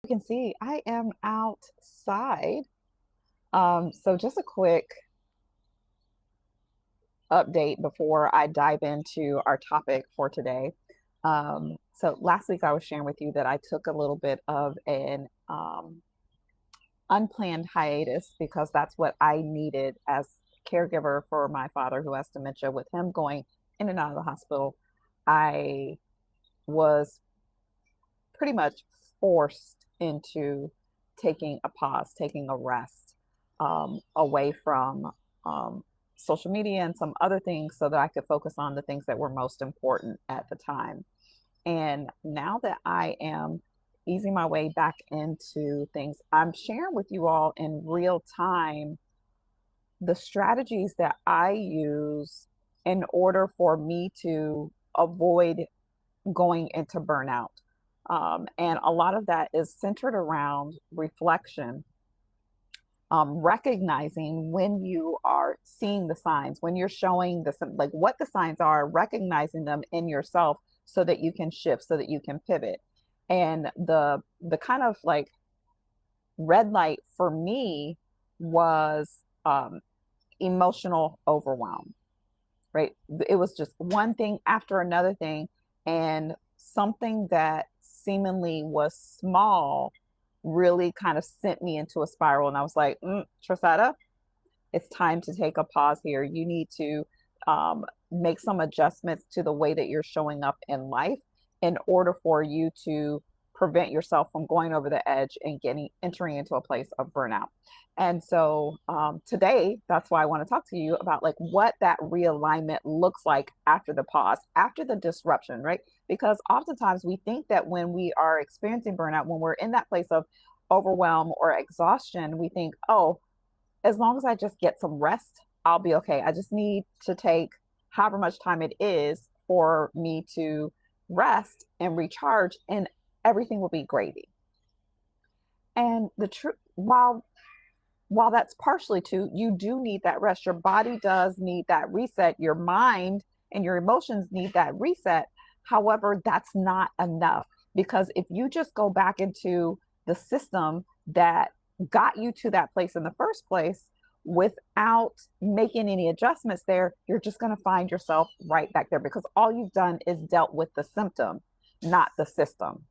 can see, I am outside. So just a quick update before I dive into our topic for today. So last week I was sharing with you that I took a little bit of an unplanned hiatus because that's what I needed as caregiver for my father who has dementia. With him going in and out of the hospital, I was pretty much forced into taking a pause, taking a rest away from social media and some other things so that I could focus on the things that were most important at the time. And now that I am easing my way back into things, I'm sharing with you all in real time the strategies that I use in order for me to avoid going into burnout. And a lot of that is centered around reflection, recognizing when you are seeing the signs, when you're showing like what the signs are, recognizing them in yourself so that you can shift, so that you can pivot. And the kind of like red light for me was emotional overwhelm, right? It was just one thing after another thing, and something that seemingly was small really kind of sent me into a spiral. And I was like, Trasetta, it's time to take a pause here. You need to make some adjustments to the way that you're showing up in life in order for you to prevent yourself from going over the edge and entering into a place of burnout. And so today, that's why I want to talk to you about like what that realignment looks like after the pause, after the disruption, right? Because oftentimes we think that when we are experiencing burnout, when we're in that place of overwhelm or exhaustion, we think, oh, as long as I just get some rest, I'll be okay. I just need to take however much time it is for me to rest and recharge, and everything will be gravy. And the truth, while that's partially true, you do need that rest. Your body does need that reset. Your mind and your emotions need that reset. However, that's not enough, because if you just go back into the system that got you to that place in the first place without making any adjustments there, you're just going to find yourself right back there, because all you've done is dealt with the symptom, not the system.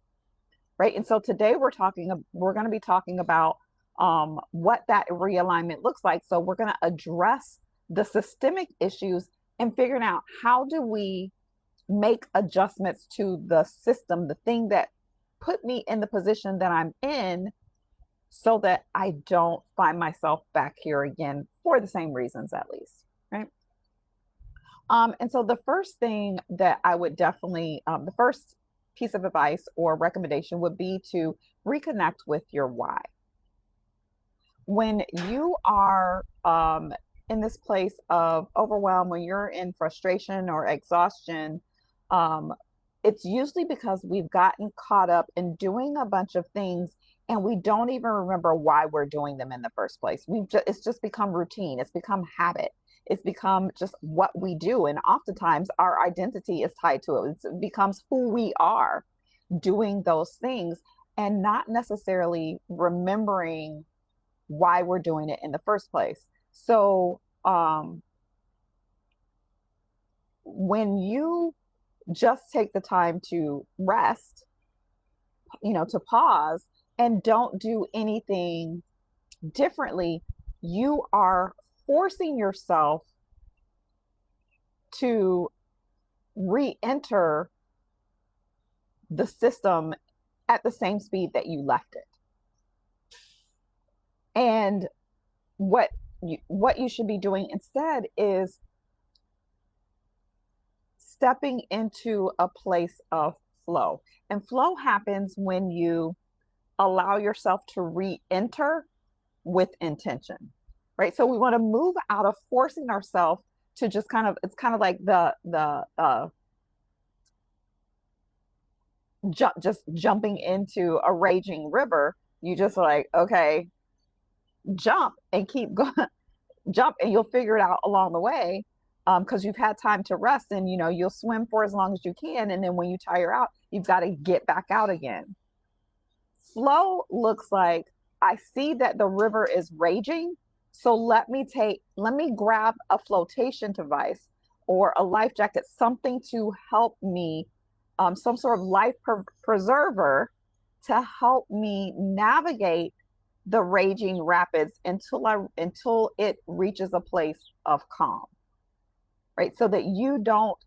Right. And so today we're going to be talking about what that realignment looks like. So we're going to address the systemic issues and figuring out how do we make adjustments to the system, the thing that put me in the position that I'm in, so that I don't find myself back here again for the same reasons, at least. Right. And so the first thing that I would definitely, the first piece of advice or recommendation would be to reconnect with your why. When you are in this place of overwhelm, when you're in frustration or exhaustion, um, it's usually because we've gotten caught up in doing a bunch of things and we don't even remember why we're doing them in the first place. It's just become routine. It's become habit. It's become just what we do. And oftentimes our identity is tied to it. It becomes who we are doing those things and not necessarily remembering why we're doing it in the first place. So when you just take the time to rest, to pause and don't do anything differently, you are forcing yourself to re-enter the system at the same speed that you left it. And what you should be doing instead is stepping into a place of flow. And flow happens when you allow yourself to re-enter with intention, right? So we want to move out of forcing ourselves to just it's kind of like just jumping into a raging river. You just like, okay, jump and keep going, jump and you'll figure it out along the way, because you've had time to rest, and you'll swim for as long as you can, and then when you tire out, you've got to get back out again. Flow looks like I see that the river is raging. So let me grab a flotation device or a life jacket, something to help me, some sort of preserver to help me navigate the raging rapids until it reaches a place of calm, right? So that you don't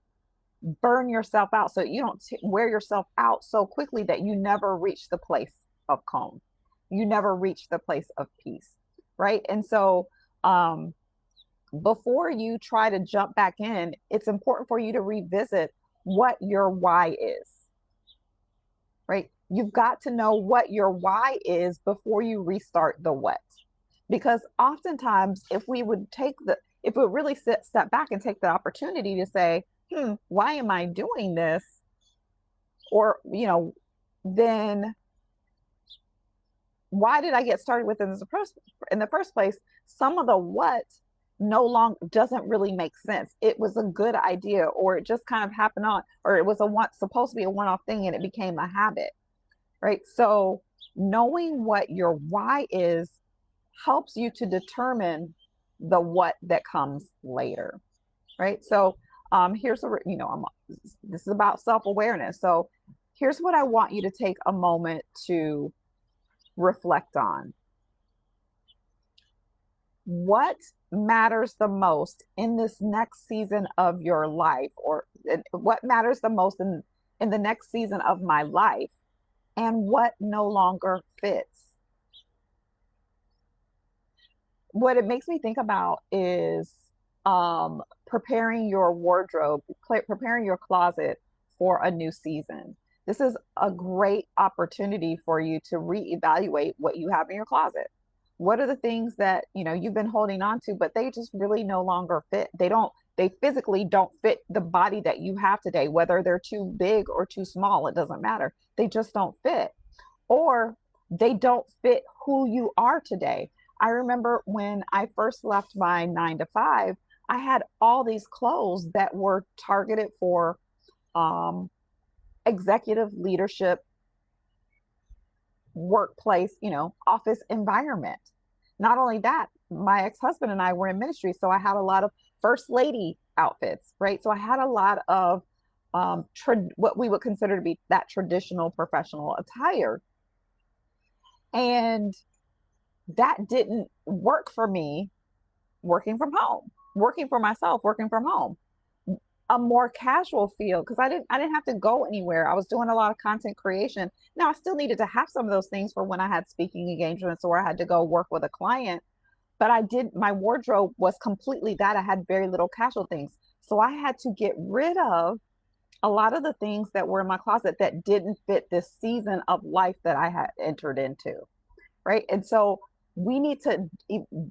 burn yourself out, so you don't wear yourself out so quickly that you never reach the place of calm, you never reach the place of peace, right? And so um before you try to jump back in, it's important for you to revisit what your why is, right? You've got to know what your why is before you restart the what. Because oftentimes, if we really step back and take the opportunity to say, why am I doing this? Or, then why did I get started with this in the first place? Some of the what no longer doesn't really make sense. It was a good idea, or it just kind of happened on, or it was supposed to be a one-off thing and it became a habit, right? So knowing what your why is helps you to determine the what that comes later, right? So here's this is about self-awareness. So here's what I want you to take a moment to reflect on. What matters the most in this next season of your life, or what matters the most in the next season of my life, and what no longer fits? What it makes me think about is preparing your wardrobe, preparing your closet for a new season. This is a great opportunity for you to reevaluate what you have in your closet. What are the things that you've been holding on to, but they just really no longer fit? They physically don't fit the body that you have today, whether they're too big or too small, it doesn't matter. They just don't fit. Or they don't fit who you are today. I remember when I first left my 9 to 5, I had all these clothes that were targeted for executive leadership, workplace, office environment. Not only that, my ex-husband and I were in ministry, so I had a lot of first lady outfits, right? So I had a lot of what we would consider to be that traditional professional attire. And that didn't work for me working from home, working for myself, working from home. A more casual feel, because I didn't have to go anywhere. I was doing a lot of content creation. Now I still needed to have some of those things for when I had speaking engagements or I had to go work with a client, but my wardrobe was completely that. I had very little casual things. So I had to get rid of a lot of the things that were in my closet that didn't fit this season of life that I had entered into, right? And so we need to,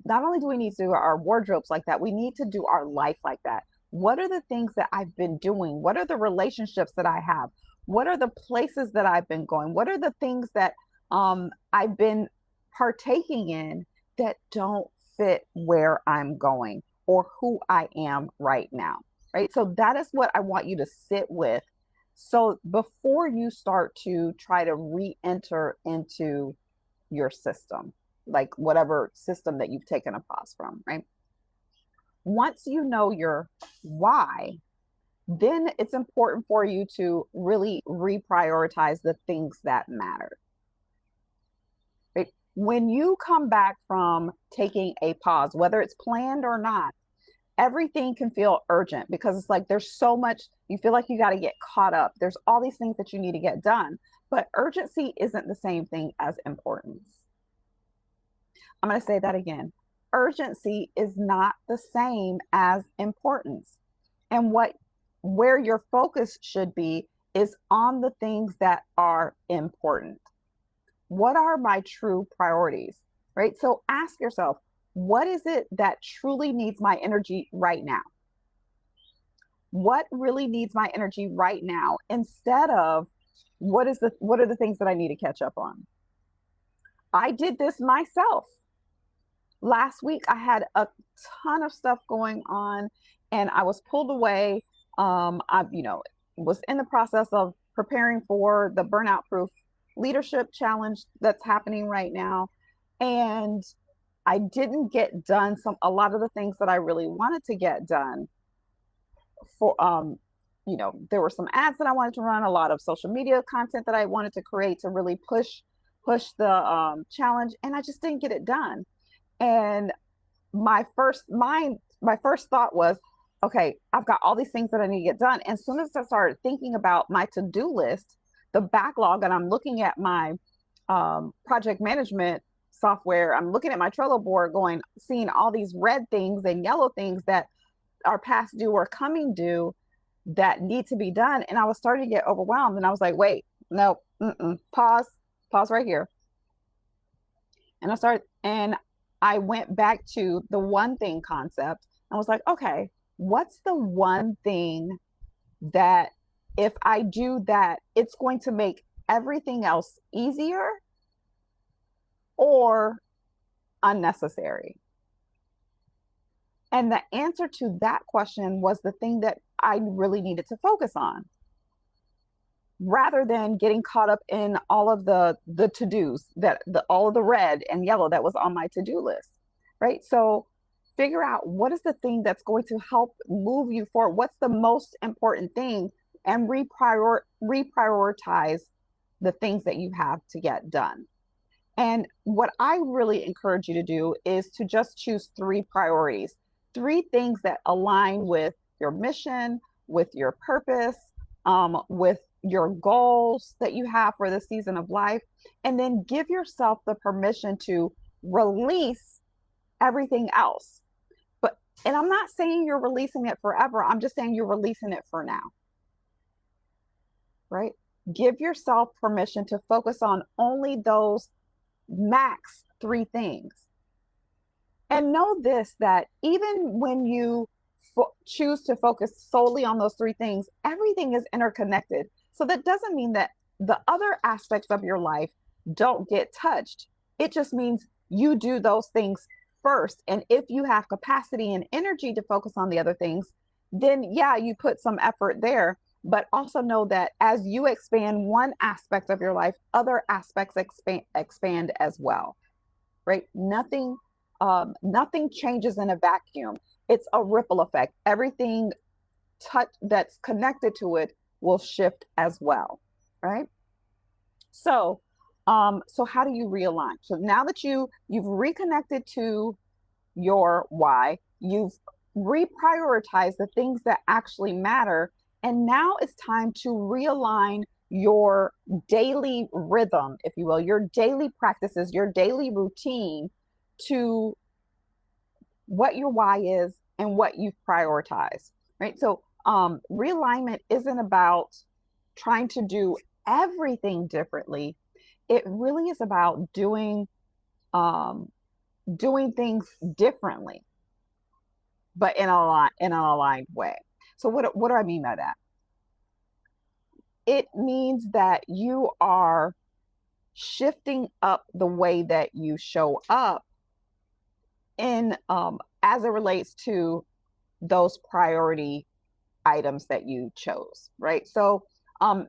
not only do we need to do our wardrobes like that, we need to do our life like that. What are the things that I've been doing? What are the relationships that I have? What are the places that I've been going? What are the things that I've been partaking in that don't fit where I'm going or who I am right now, right? So that is what I want you to sit with. So before you start to try to re-enter into your system, like whatever system that you've taken a pause from, right? Once you know your why, then it's important for you to really reprioritize the things that matter. Right? When you come back from taking a pause, whether it's planned or not, everything can feel urgent because it's like there's so much, you feel like you got to get caught up. There's all these things that you need to get done, but urgency isn't the same thing as importance. I'm going to say that again. Urgency is not the same as importance. And where your focus should be is on the things that are important. What are my true priorities, right? So ask yourself, what is it that truly needs my energy right now? What really needs my energy right now, instead of what are the things that I need to catch up on? I did this myself. Last week, I had a ton of stuff going on and I was pulled away. I was in the process of preparing for the Burnout Proof leadership challenge that's happening right now. And I didn't get done a lot of the things that I really wanted to get done for there were some ads that I wanted to run, a lot of social media content that I wanted to create to really push the challenge, and I just didn't get it done. And my first thought was, okay, I've got all these things that I need to get done. And as soon as I started thinking about my to-do list, the backlog, and I'm looking at my project management software, I'm looking at my Trello board, seeing all these red things and yellow things that are past due or coming due that need to be done. And I was starting to get overwhelmed. And I was like, wait, no, pause right here. And I went back to the one thing concept. I was like, okay, what's the one thing that if I do that, it's going to make everything else easier or unnecessary? And the answer to that question was the thing that I really needed to focus on, rather than getting caught up in all of the to-dos, all of the red and yellow that was on my to-do list, right? So figure out what is the thing that's going to help move you forward. What's the most important thing, and reprioritize the things that you have to get done. And what I really encourage you to do is to just choose 3 priorities, 3 things that align with your mission, with your purpose, with your goals that you have for the season of life, and then give yourself the permission to release everything else. And I'm not saying you're releasing it forever. I'm just saying you're releasing it for now, right? Give yourself permission to focus on only those max 3 things. And know this, that even when you choose to focus solely on those 3 things, everything is interconnected. So that doesn't mean that the other aspects of your life don't get touched. It just means you do those things first. And if you have capacity and energy to focus on the other things, then yeah, you put some effort there. But also know that as you expand one aspect of your life, other aspects expand as well, right? Nothing changes in a vacuum. It's a ripple effect. Everything that's connected to it will shift as well, right? So how do you realign? So now that you've reconnected to your why, you've reprioritized the things that actually matter, and now it's time to realign your daily rhythm, if you will, your daily practices, your daily routine to what your why is and what you prioritize, right? So realignment isn't about trying to do everything differently. It really is about doing things differently, but in an aligned way. So what do I mean by that? It means that you are shifting up the way that you show up in as it relates to those priority items that you chose, right? So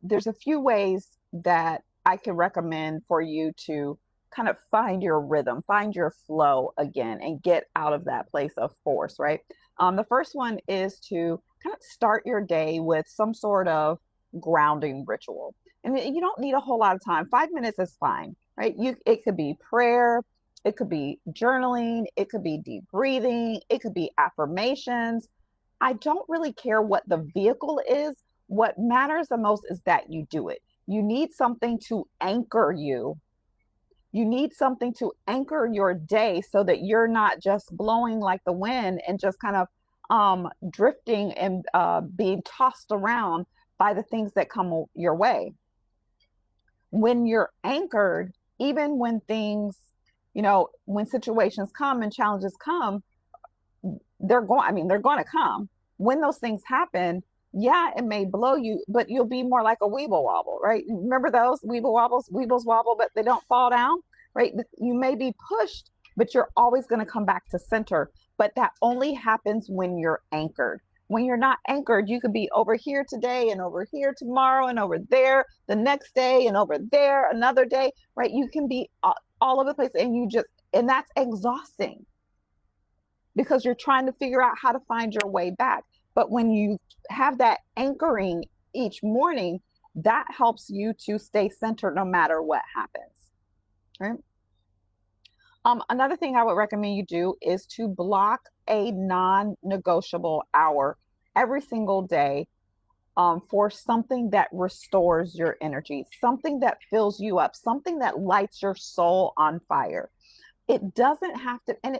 there's a few ways that I can recommend for you to kind of find your rhythm, find your flow again, and get out of that place of force, right? The first one is to kind of start your day with some sort of grounding ritual. And you don't need a whole lot of time. 5 minutes is fine, right? It could be prayer, it could be journaling, it could be deep breathing, it could be affirmations. I don't really care what the vehicle is. What matters the most is that you do it. You need something to anchor you. You need something to anchor your day so that you're not just blowing like the wind and just kind of drifting and being tossed around by the things that come your way. When you're anchored, even when things, when situations come and challenges come, they're going to come. When those things happen, yeah, it may blow you, but you'll be more like a weeble wobble, right? Remember those weeble wobbles? Weebles wobble, but they don't fall down, right? You may be pushed, but you're always going to come back to center. But that only happens when you're anchored. When you're not anchored, you could be over here today and over here tomorrow and over there the next day and over there another day, right? You can be all over the place, and that's exhausting because you're trying to figure out how to find your way back. But when you have that anchoring each morning, that helps you to stay centered no matter what happens, right? Another thing I would recommend you do is to block a non-negotiable hour every single day for something that restores your energy, something that fills you up, something that lights your soul on fire. It doesn't have to, and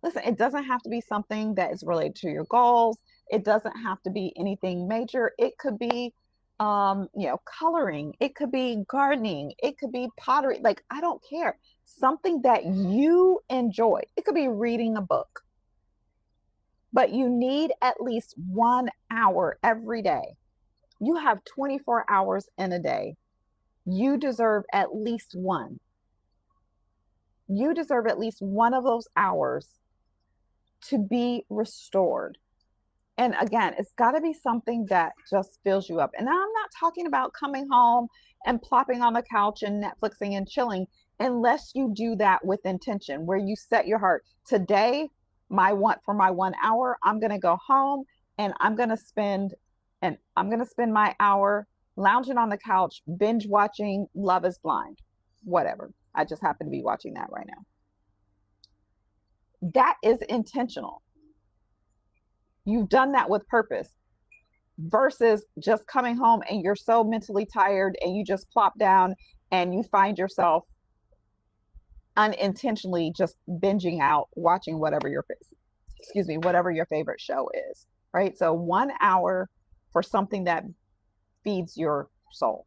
listen, it doesn't have to be something that is related to your goals. It doesn't have to be anything major. It could be, coloring. It could be gardening. It could be pottery. Like, I don't care. Something that you enjoy. It could be reading a book. But you need at least 1 hour every day. You have 24 hours in a day. You deserve at least one. You deserve at least one of those hours to be restored. And again, it's got to be something that just fills you up. And I'm not talking about coming home and plopping on the couch and Netflixing and chilling, unless you do that with intention, where you set your heart. Today, for my 1 hour, I'm going to go home and I'm going to spend my hour lounging on the couch, binge watching Love is Blind, whatever. I just happen to be watching that right now. That is intentional. You've done that with purpose, versus just coming home and you're so mentally tired and you just plop down and you find yourself unintentionally just binging out, watching whatever your favorite show is, right? So 1 hour for something that feeds your soul.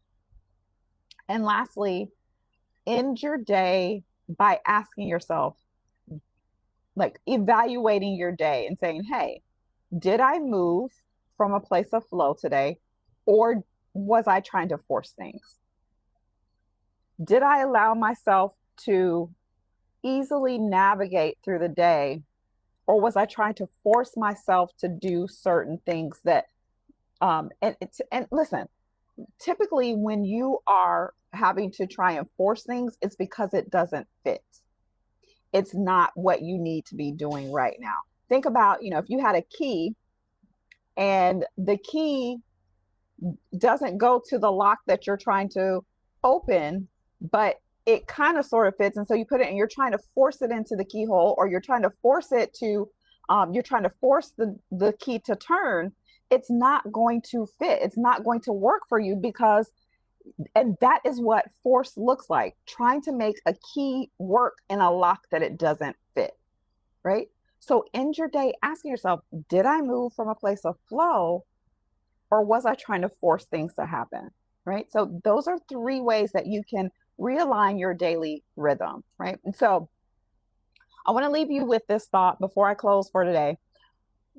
And lastly, end your day by asking yourself, like evaluating your day and saying, hey, did I move from a place of flow today, or was I trying to force things? Did I allow myself to easily navigate through the day, or was I trying to force myself to do certain things that and listen, typically when you are having to try and force things, it's because it doesn't fit. It's not what you need to be doing right now. Think about, if you had a key and the key doesn't go to the lock that you're trying to open, but it kind of sort of fits. And so you put it and you're trying to force it into the keyhole, or you're trying to force it to, you're trying to force the key to turn. It's not going to fit. It's not going to work for you and that is what force looks like, trying to make a key work in a lock that it doesn't fit, right? So end your day asking yourself, did I move from a place of flow, or was I trying to force things to happen, right? So those are 3 ways that you can realign your daily rhythm, right? And so I want to leave you with this thought before I close for today.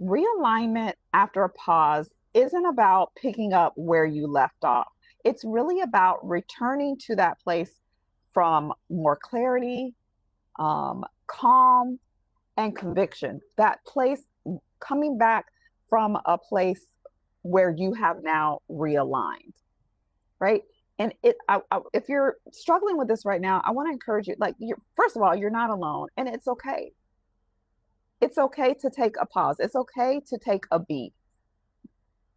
Realignment after a pause isn't about picking up where you left off. It's really about returning to that place from more clarity, calm, and conviction. That place, coming back from a place where you have now realigned, right? And if you're struggling with this right now, I want to encourage you, first of all, you're not alone, and it's okay. It's okay to take a pause. It's okay to take a beat.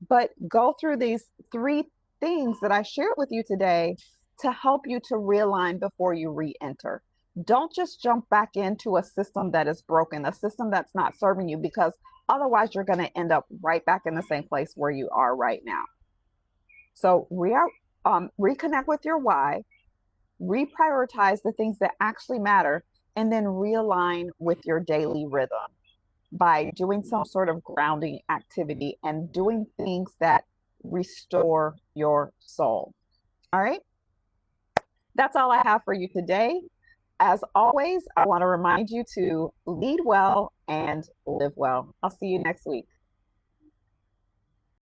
But go through these 3 things that I shared with you today to help you to realign before you re-enter. Don't just jump back into a system that is broken, a system that's not serving you, because otherwise you're going to end up right back in the same place where you are right now. So reconnect with your why, reprioritize the things that actually matter, and then realign with your daily rhythm by doing some sort of grounding activity and doing things that restore your soul. All right. That's all I have for you today. As always, I want to remind you to lead well and live well. I'll see you next week.